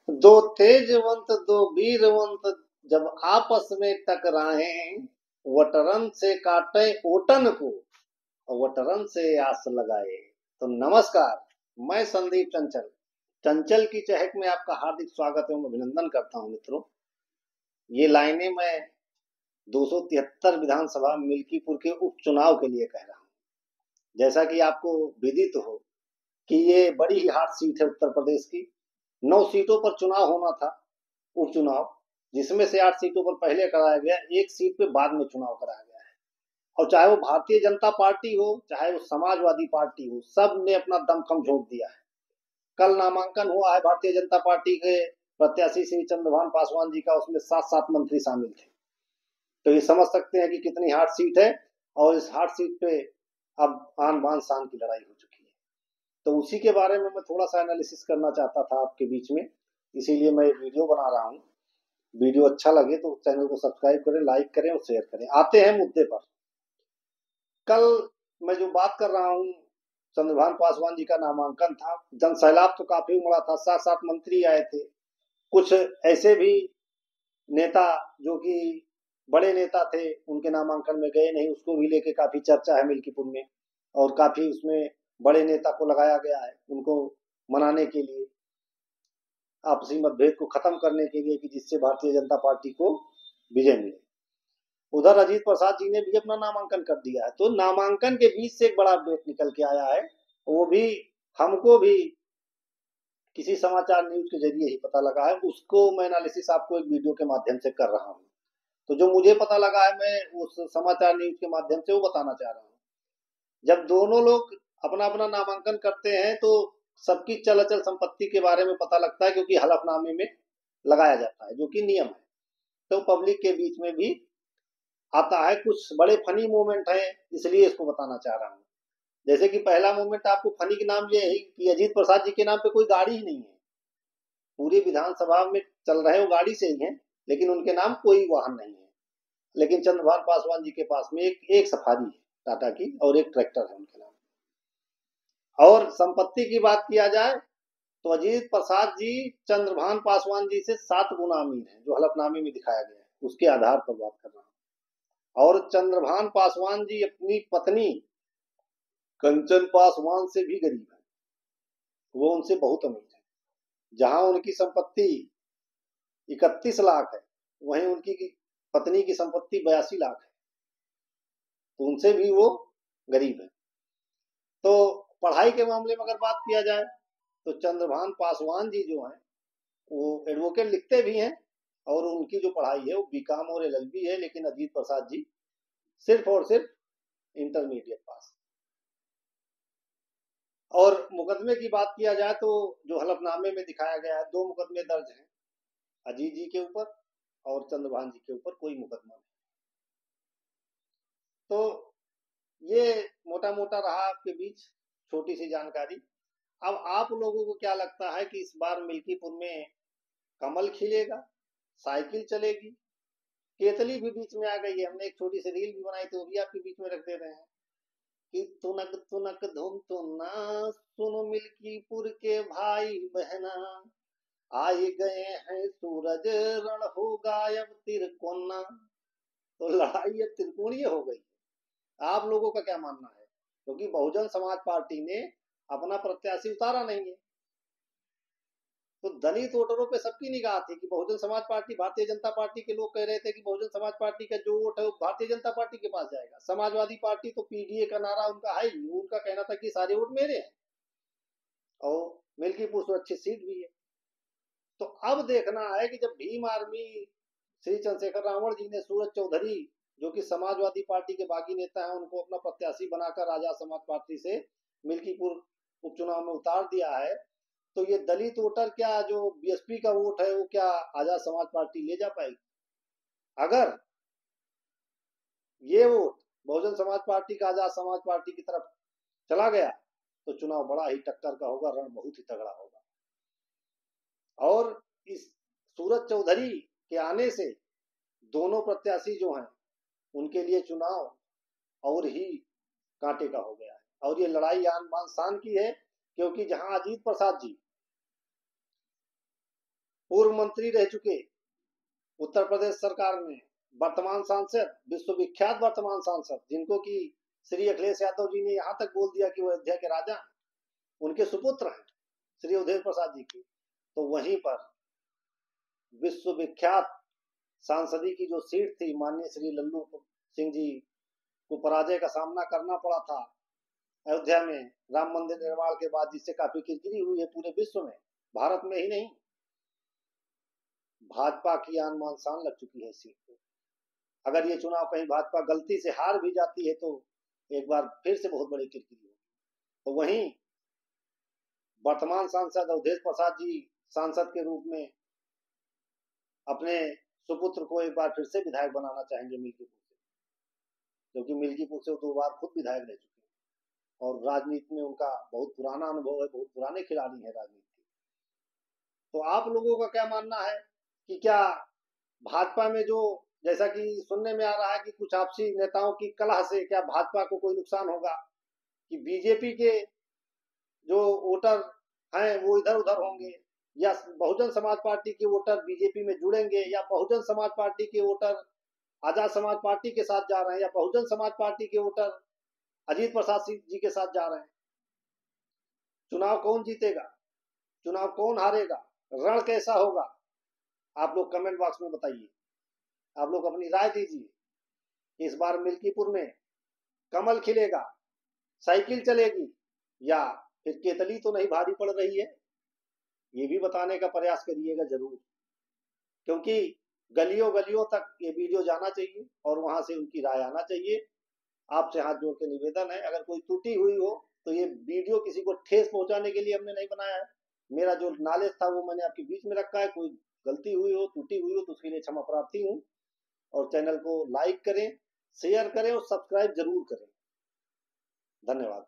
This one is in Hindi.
दो तेजवंत दो वीरवंत जब आपस में टकराएं, वटरन से काटे ओटन को, वटरन से आस लगाए। तो नमस्कार, मैं संदीप चंचल, चंचल की चहक में आपका हार्दिक स्वागत एवं अभिनंदन करता हूं। मित्रों, ये लाइनें मैं 273 विधानसभा मिल्कीपुर के उपचुनाव के लिए कह रहा हूं। जैसा कि आपको विदित हो कि ये बड़ी ही हार्ड सीट है उत्तर प्रदेश की। 9 सीटों पर चुनाव होना था, उपचुनाव, जिसमें से 8 सीटों पर पहले कराया गया, एक सीट पे बाद में चुनाव कराया गया है। और चाहे वो भारतीय जनता पार्टी हो, चाहे वो समाजवादी पार्टी हो, सब ने अपना दमखम झोंक दिया है। कल नामांकन हुआ है भारतीय जनता पार्टी के प्रत्याशी श्री चंद्रभान पासवान जी का, उसमें 7 मंत्री शामिल थे। तो ये समझ सकते हैं कि कितनी हार्ड सीट है, और इस हार्ड सीट पे अब आन बान शान की लड़ाई हो चुकी है। तो उसी के बारे में मैं थोड़ा सा एनालिसिस करना चाहता था आपके बीच में, इसीलिए मैं वीडियो बना रहा हूँ। वीडियो अच्छा लगे तो चैनल को सब्सक्राइब करें, लाइक करें और शेयर करें। आते हैं मुद्दे पर। कल मैं जो बात कर रहा हूँ, चंद्रभान पासवान जी का नामांकन था। जन सैलाब तो काफी उमड़ा था, 7 मंत्री आए थे। कुछ ऐसे भी नेता जो कि बड़े नेता थे, उनके नामांकन में गए नहीं, उसको भी लेके काफी चर्चा है मिल्कीपुर में, और काफी उसमें बड़े नेता को लगाया गया है उनको मनाने के लिए, आपसी मतभेद को खत्म करने के लिए, कि जिससे भारतीय जनता पार्टी को विजय मिले। उधर अजीत प्रसाद जी ने भी अपना नामांकन कर दिया है। तो नामांकन के बीच से एक बड़ा अपडेट निकल के आया है, वो भी हमको भी किसी समाचार न्यूज के जरिए ही पता लगा है। उसको मैं एनालिसिस आपको एक वीडियो के माध्यम से कर रहा हूँ। तो जो मुझे पता लगा है, मैं उस समाचार न्यूज के माध्यम से वो बताना चाह रहा हूँ। जब दोनों लोग अपना अपना नामांकन करते हैं तो सबकी चल अचल संपत्ति के बारे में पता लगता है, क्योंकि हलफनामे में लगाया जाता है, जो कि नियम है। तो पब्लिक के बीच में भी आता है। कुछ बड़े फनी मोमेंट है, इसलिए इसको बताना चाह रहा हूँ। जैसे कि पहला मोमेंट आपको फनी के नाम ये है कि अजीत प्रसाद जी के नाम पे कोई गाड़ी ही नहीं है। पूरी विधानसभा में चल रहे वो गाड़ी से ही है, लेकिन उनके नाम कोई वाहन नहीं है। लेकिन चंद्रभान पासवान जी के पास में एक सफारी है टाटा की, और एक ट्रैक्टर है उनके नाम। और संपत्ति की बात किया जाए तो अजीत प्रसाद जी चंद्रभान पासवान जी से 7 गुना अमीर है, जो हलफनामे में दिखाया गया है, उसके आधार पर बात कर रहा हूं। और चंद्रभान पासवान जी अपनी पत्नी कंचन पासवान से भी गरीब है, वो उनसे बहुत अमीर है। जहां उनकी संपत्ति 31 लाख है, वहीं उनकी पत्नी की संपत्ति 82 लाख है। तो उनसे भी वो गरीब है। तो पढ़ाई के मामले में अगर बात किया जाए तो चंद्रभान पासवान जी जो हैं, वो एडवोकेट लिखते भी हैं, और उनकी जो पढ़ाई है वो बीकॉम और एलएलबी है। लेकिन अजीत प्रसाद जी सिर्फ और सिर्फ इंटरमीडिएट पास। और मुकदमे की बात किया जाए तो जो हलफनामे में दिखाया गया है, 2 मुकदमे दर्ज हैं, अजीत जी के ऊपर और चंद्रभान जी के ऊपर कोई मुकदमा नहीं। तो ये मोटा मोटा रहा आपके बीच छोटी सी जानकारी। अब आप लोगों को क्या लगता है कि इस बार मिल्कीपुर में कमल खिलेगा, साइकिल चलेगी? केतली भी बीच में आ गई है, हमने एक छोटी सी रील भी बनाई थी, वो भी आपके बीच में रख दे रहे हैं कि तुनक तुनक धूम तुन्ना, सुनो मिल्कीपुर के भाई बहना, आए गए हैं सूरज, रण हो गायब तिरकोना। तो लड़ाई अब त्रिकोणीय हो गई। आप लोगों का क्या मानना है? क्योंकि बहुजन समाज पार्टी ने अपना प्रत्याशी उतारा नहीं है। तो दलित वोटरों पे सबकी निगाह थी कि बहुजन समाज पार्टी, भारतीय जनता पार्टी के लोग कह रहे थे कि बहुजन समाज पार्टी का जो वोट है वो भारतीय जनता पार्टी के पास जाएगा। समाजवादी पार्टी तो पीडीए का नारा उनका है ही, उनका कहना था कि सारे वोट मेरे हैं, और मिल्कीपुर सुरक्षित सीट भी है। तो अब देखना है कि जब भीम आर्मी श्री चंद्रशेखर रावण जी ने सूरज चौधरी, जो कि समाजवादी पार्टी के बागी नेता हैं, उनको अपना प्रत्याशी बनाकर आजाद समाज पार्टी से मिल्कीपुर उपचुनाव में उतार दिया है, तो ये दलित वोटर क्या, जो बीएसपी का वोट है, वो क्या आजाद समाज पार्टी ले जा पाएगी? अगर ये वोट बहुजन समाज पार्टी का आजाद समाज पार्टी की तरफ चला गया तो चुनाव बड़ा ही टक्कर का होगा, रण बहुत ही तगड़ा होगा। और इस सूरज चौधरी के आने से दोनों प्रत्याशी जो हैं, उनके लिए चुनाव और ही कांटे का हो गया है। और ये लड़ाई आन बान शान की है, क्योंकि जहां अजीत प्रसाद जी पूर्व मंत्री रह चुके उत्तर प्रदेश सरकार में, वर्तमान सांसद, विश्वविख्यात वर्तमान सांसद, जिनको कि श्री अखिलेश यादव जी ने यहां तक बोल दिया कि वो अयोध्या के राजा, उनके सुपुत्र हैं श्री उदय प्रसाद जी की। तो वहीं पर विश्वविख्यात सांसदी की जो सीट थी, माननीय श्री लल्लू सिंह जी को पराजय का सामना करना पड़ा था अयोध्या में राम मंदिर निर्माण के बाद, जिससे काफी किरकिरी हुई है पूरे विश्व में, भारत में ही नहीं। भाजपा की आन मान शान लग चुकी है सीट को। अगर ये चुनाव कहीं भाजपा गलती से हार भी जाती है तो एक बार फिर से बहुत बड़ी किरकिरी होगी। तो वहीं वर्तमान सांसद अवधेश प्रसाद जी सांसद के रूप में अपने सुपुत्र को एक बार फिर से विधायक बनाना चाहेंगे मिल्कीपुर से, क्योंकि मिल्कीपुर से वो 2 बार खुद विधायक रह चुके हैं और राजनीति में उनका बहुत पुराना अनुभव है, बहुत पुराने खिलाड़ी हैं राजनीति के। तो आप लोगों का क्या मानना है कि क्या भाजपा में जो, जैसा कि सुनने में आ रहा है कि कुछ आपसी नेताओं की कलह से क्या भाजपा को कोई नुकसान होगा, कि बीजेपी के जो वोटर हैं वो इधर उधर होंगे, या बहुजन समाज पार्टी के वोटर बीजेपी में जुड़ेंगे, या बहुजन समाज पार्टी के वोटर आजाद समाज पार्टी के साथ जा रहे हैं, या बहुजन समाज पार्टी के वोटर अजीत प्रसाद जी के साथ जा रहे हैं। चुनाव कौन जीतेगा, चुनाव कौन हारेगा, रण कैसा होगा, आप लोग कमेंट बॉक्स में बताइए। आप लोग अपनी राय दीजिए। इस बार मिल्कीपुर में कमल खिलेगा, साइकिल चलेगी, या फिर केतली तो नहीं भारी पड़ रही है, ये भी बताने का प्रयास करिएगा जरूर, क्योंकि गलियों गलियों तक ये वीडियो जाना चाहिए और वहां से उनकी राय आना चाहिए। आपसे हाथ जोड़ के निवेदन है, अगर कोई त्रुटि हुई हो तो ये वीडियो किसी को ठेस पहुंचाने के लिए हमने नहीं बनाया है। मेरा जो नॉलेज था वो मैंने आपके बीच में रखा है। कोई गलती हुई हो, त्रुटि हुई हो तो उसके लिए क्षमा प्रार्थी हूँ। और चैनल को लाइक करें, शेयर करें और सब्सक्राइब जरूर करें। धन्यवाद।